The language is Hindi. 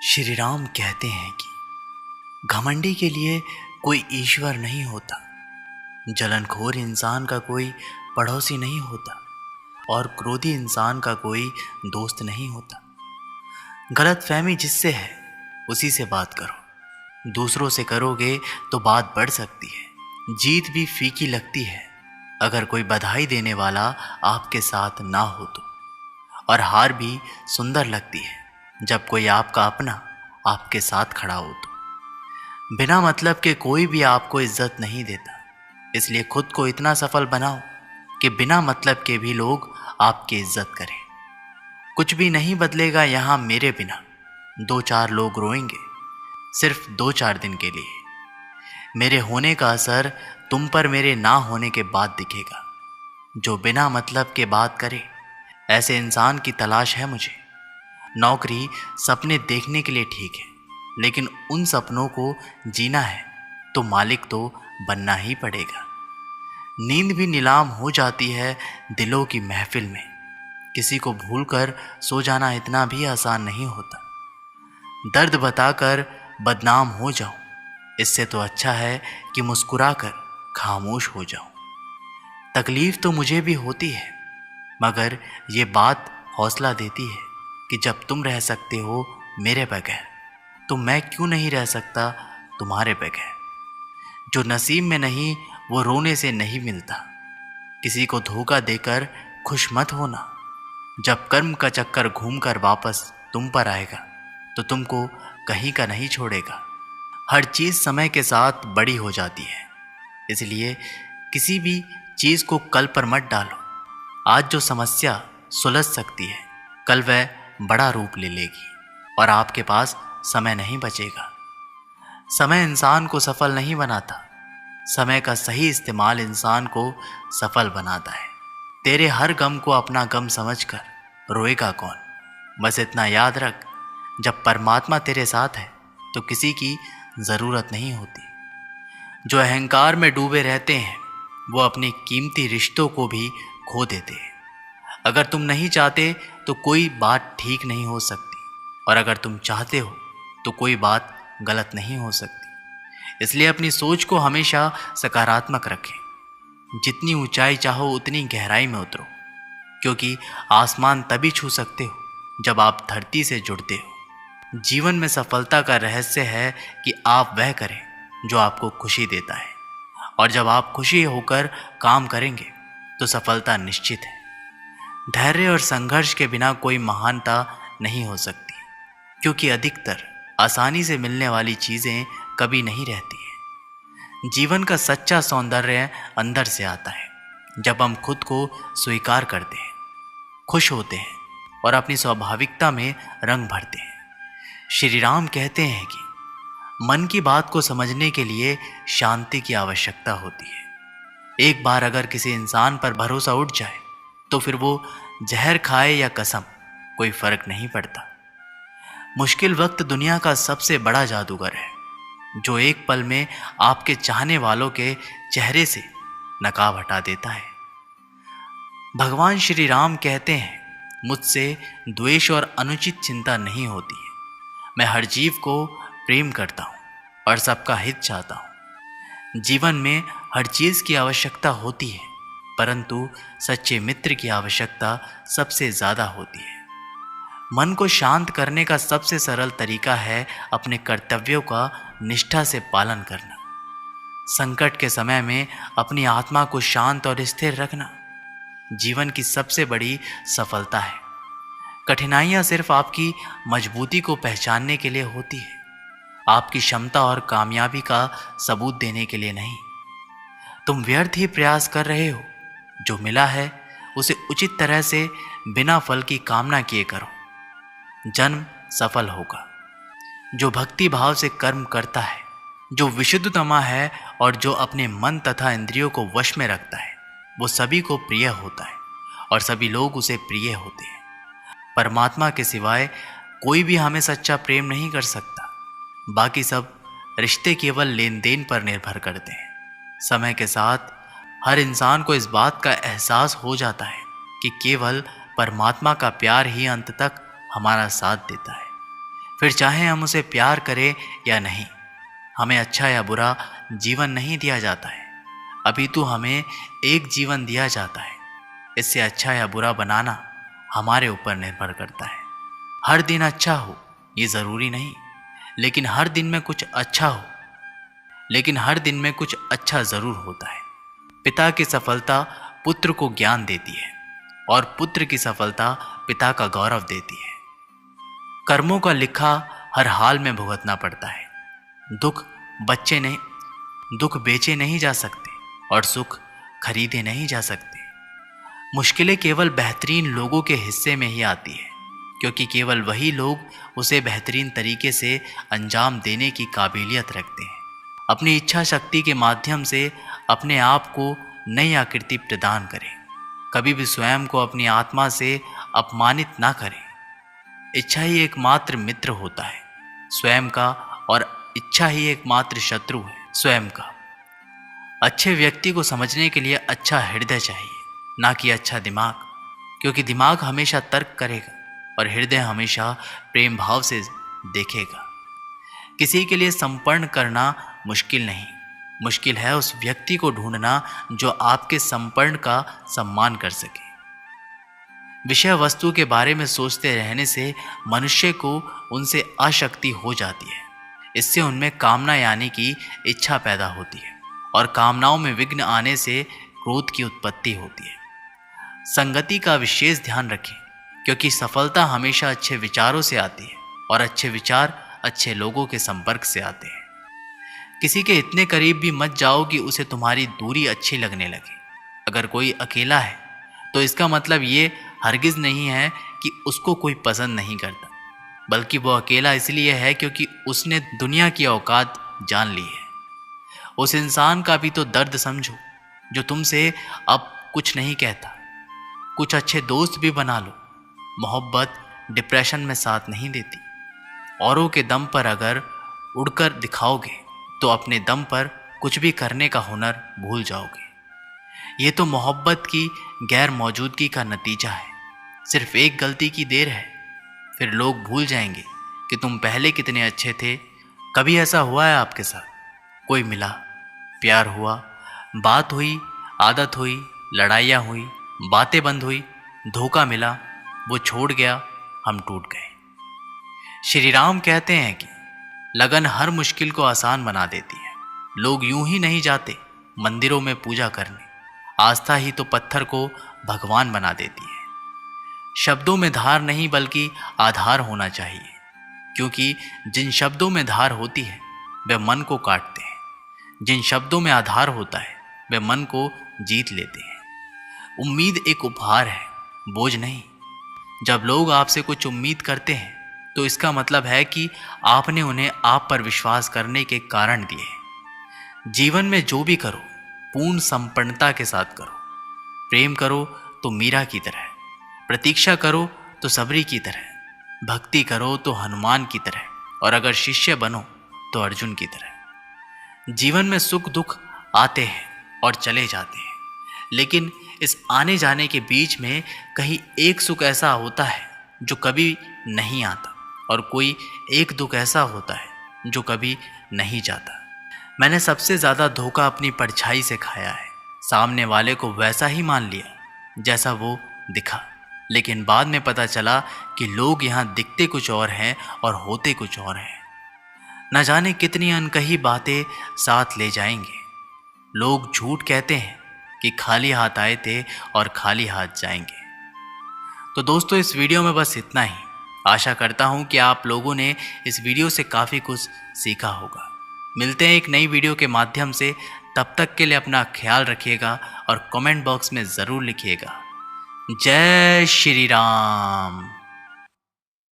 श्री राम कहते हैं कि घमंडी के लिए कोई ईश्वर नहीं होता, जलनखोर इंसान का कोई पड़ोसी नहीं होता और क्रोधी इंसान का कोई दोस्त नहीं होता। गलतफहमी जिससे है उसी से बात करो, दूसरों से करोगे तो बात बढ़ सकती है। जीत भी फीकी लगती है अगर कोई बधाई देने वाला आपके साथ ना हो तो, और हार भी सुंदर लगती है जब कोई आपका अपना आपके साथ खड़ा हो तो। बिना मतलब के कोई भी आपको इज्जत नहीं देता, इसलिए खुद को इतना सफल बनाओ कि बिना मतलब के भी लोग आपकी इज्जत करें। कुछ भी नहीं बदलेगा यहाँ मेरे बिना, दो चार लोग रोएंगे सिर्फ दो चार दिन के लिए। मेरे होने का असर तुम पर मेरे ना होने के बाद दिखेगा। जो बिना मतलब के बात करे ऐसे इंसान की तलाश है मुझे। नौकरी सपने देखने के लिए ठीक है, लेकिन उन सपनों को जीना है तो मालिक तो बनना ही पड़ेगा। नींद भी नीलाम हो जाती है दिलों की महफिल में। किसी को भूलकर सो जाना इतना भी आसान नहीं होता। दर्द बताकर बदनाम हो जाऊं, इससे तो अच्छा है कि मुस्कुराकर खामोश हो जाऊं। तकलीफ तो मुझे भी होती है, मगर ये बात हौसला देती है कि जब तुम रह सकते हो मेरे बगैर, तो मैं क्यों नहीं रह सकता तुम्हारे बगैर। जो नसीब में नहीं वो रोने से नहीं मिलता। किसी को धोखा देकर खुश मत होना। जब कर्म का चक्कर घूमकर वापस तुम पर आएगा तो तुमको कहीं का नहीं छोड़ेगा। हर चीज़ समय के साथ बड़ी हो जाती है, इसलिए किसी भी चीज़ को कल पर मत डालो। आज जो समस्या सुलझ सकती है कल वह बड़ा रूप ले लेगी और आपके पास समय नहीं बचेगा। समय इंसान को सफल नहीं बनाता, समय का सही इस्तेमाल इंसान को सफल बनाता है। तेरे हर गम को अपना गम समझकर रोएगा कौन। बस इतना याद रख, जब परमात्मा तेरे साथ है तो किसी की ज़रूरत नहीं होती। जो अहंकार में डूबे रहते हैं वो अपने कीमती रिश्तों को भी खो देते हैं। अगर तुम नहीं चाहते तो कोई बात ठीक नहीं हो सकती, और अगर तुम चाहते हो तो कोई बात गलत नहीं हो सकती। इसलिए अपनी सोच को हमेशा सकारात्मक रखें। जितनी ऊंचाई चाहो उतनी गहराई में उतरो, क्योंकि आसमान तभी छू सकते हो जब आप धरती से जुड़ते हो। जीवन में सफलता का रहस्य है कि आप वह करें जो आपको खुशी देता है, और जब आप खुशी होकर काम करेंगे तो सफलता निश्चित है। धैर्य और संघर्ष के बिना कोई महानता नहीं हो सकती, क्योंकि अधिकतर आसानी से मिलने वाली चीज़ें कभी नहीं रहती हैं। जीवन का सच्चा सौंदर्य अंदर से आता है, जब हम खुद को स्वीकार करते हैं, खुश होते हैं और अपनी स्वाभाविकता में रंग भरते हैं। श्री राम कहते हैं कि मन की बात को समझने के लिए शांति की आवश्यकता होती है। एक बार अगर किसी इंसान पर भरोसा उठ जाए तो फिर वो जहर खाए या कसम, कोई फर्क नहीं पड़ता। मुश्किल वक्त दुनिया का सबसे बड़ा जादूगर है, जो एक पल में आपके चाहने वालों के चेहरे से नकाब हटा देता है। भगवान श्री राम कहते हैं, मुझसे द्वेष और अनुचित चिंता नहीं होती है। मैं हर जीव को प्रेम करता हूँ और सबका हित चाहता हूँ। जीवन में हर चीज़ की आवश्यकता होती है, परंतु सच्चे मित्र की आवश्यकता सबसे ज़्यादा होती है। मन को शांत करने का सबसे सरल तरीका है अपने कर्तव्यों का निष्ठा से पालन करना। संकट के समय में अपनी आत्मा को शांत और स्थिर रखना जीवन की सबसे बड़ी सफलता है। कठिनाइयाँ सिर्फ आपकी मजबूती को पहचानने के लिए होती है, आपकी क्षमता और कामयाबी का सबूत देने के लिए नहीं। तुम व्यर्थ ही प्रयास कर रहे हो, जो मिला है उसे उचित तरह से बिना फल की कामना किए करो। जन्म सफल होगा। जो भक्ति भाव से कर्म करता है, जो विशुद्धतमा है और जो अपने मन तथा इंद्रियों को वश में रखता है, वो सभी को प्रिय होता है और सभी लोग उसे प्रिय होते हैं। परमात्मा के सिवाय कोई भी हमें सच्चा प्रेम नहीं कर सकता। बाकी सब रिश्ते केवल लेन देन पर निर्भर करते हैं। समय के साथ हर इंसान को इस बात का एहसास हो जाता है कि केवल परमात्मा का प्यार ही अंत तक हमारा साथ देता है। फिर चाहे हम उसे प्यार करें या नहीं, हमें अच्छा या बुरा जीवन नहीं दिया जाता है, अपितु हमें एक जीवन दिया जाता है। इससे अच्छा या बुरा बनाना हमारे ऊपर निर्भर करता है। हर दिन अच्छा हो ये ज़रूरी नहीं, लेकिन हर दिन में कुछ अच्छा ज़रूर होता है। पिता की सफलता पुत्र को ज्ञान देती है और पुत्र की सफलता पिता का गौरव देती है। कर्मों का लिखा हर हाल में भुगतना पड़ता है। दुख बेचे नहीं जा सकते और सुख खरीदे नहीं जा सकते। मुश्किलें केवल बेहतरीन लोगों के हिस्से में ही आती है, क्योंकि केवल वही लोग उसे बेहतरीन तरीके से अंजाम देने की काबिलियत रखते हैं। अपनी इच्छा शक्ति के माध्यम से अपने आप को नई आकृति प्रदान करें। कभी भी स्वयं को अपनी आत्मा से अपमानित ना करें। इच्छा ही एकमात्र मित्र होता है स्वयं का, और इच्छा ही एकमात्र शत्रु है स्वयं का। अच्छे व्यक्ति को समझने के लिए अच्छा हृदय चाहिए, ना कि अच्छा दिमाग, क्योंकि दिमाग हमेशा तर्क करेगा और हृदय हमेशा प्रेम भाव से देखेगा। किसी के लिए समर्पण करना मुश्किल नहीं, मुश्किल है उस व्यक्ति को ढूंढना जो आपके समर्पण का सम्मान कर सके। विषय वस्तु के बारे में सोचते रहने से मनुष्य को उनसे आसक्ति हो जाती है। इससे उनमें कामना यानी कि इच्छा पैदा होती है, और कामनाओं में विघ्न आने से क्रोध की उत्पत्ति होती है। संगति का विशेष ध्यान रखें, क्योंकि सफलता हमेशा अच्छे विचारों से आती है और अच्छे विचार अच्छे लोगों के संपर्क से आते हैं। किसी के इतने करीब भी मत जाओ कि उसे तुम्हारी दूरी अच्छी लगने लगे। अगर कोई अकेला है तो इसका मतलब ये हरगिज नहीं है कि उसको कोई पसंद नहीं करता, बल्कि वो अकेला इसलिए है क्योंकि उसने दुनिया की औकात जान ली है। उस इंसान का भी तो दर्द समझो जो तुमसे अब कुछ नहीं कहता। कुछ अच्छे दोस्त भी बना लो। मोहब्बत डिप्रेशन में साथ नहीं देती। औरों के दम पर अगर उड़कर दिखाओगे तो अपने दम पर कुछ भी करने का हुनर भूल जाओगे। ये तो मोहब्बत की गैर मौजूदगी का नतीजा है। सिर्फ एक गलती की देर है, फिर लोग भूल जाएंगे कि तुम पहले कितने अच्छे थे। कभी ऐसा हुआ है आपके साथ? कोई मिला, प्यार हुआ, बात हुई, आदत हुई, लड़ाइयाँ हुई, बातें बंद हुई, धोखा मिला, वो छोड़ गया, हम टूट गए। श्री राम कहते हैं कि लगन हर मुश्किल को आसान बना देती है। लोग यूं ही नहीं जाते मंदिरों में पूजा करने। आस्था ही तो पत्थर को भगवान बना देती है। शब्दों में धार नहीं बल्कि आधार होना चाहिए, क्योंकि जिन शब्दों में धार होती है वे मन को काटते हैं। जिन शब्दों में आधार होता है वे मन को जीत लेते हैं। उम्मीद एक उपहार है, बोझ नहीं। जब लोग आपसे कुछ उम्मीद करते हैं तो इसका मतलब है कि आपने उन्हें आप पर विश्वास करने के कारण दिए। जीवन में जो भी करो पूर्ण संपन्नता के साथ करो। प्रेम करो तो मीरा की तरह, प्रतीक्षा करो तो सबरी की तरह, भक्ति करो तो हनुमान की तरह, और अगर शिष्य बनो तो अर्जुन की तरह। जीवन में सुख दुख आते हैं और चले जाते हैं, लेकिन इस आने जाने के बीच में कहीं एक सुख ऐसा होता है जो कभी नहीं आता, और कोई एक दुख ऐसा होता है जो कभी नहीं जाता। मैंने सबसे ज़्यादा धोखा अपनी परछाई से खाया है। सामने वाले को वैसा ही मान लिया जैसा वो दिखा, लेकिन बाद में पता चला कि लोग यहाँ दिखते कुछ और हैं और होते कुछ और हैं। न जाने कितनी अनकही बातें साथ ले जाएंगे। लोग झूठ कहते हैं कि खाली हाथ आए थे और खाली हाथ जाएंगे। तो दोस्तों, इस वीडियो में बस इतना ही। आशा करता हूँ कि आप लोगों ने इस वीडियो से काफ़ी कुछ सीखा होगा। मिलते हैं एक नई वीडियो के माध्यम से। तब तक के लिए अपना ख्याल रखिएगा और कमेंट बॉक्स में ज़रूर लिखिएगा। जय श्री राम।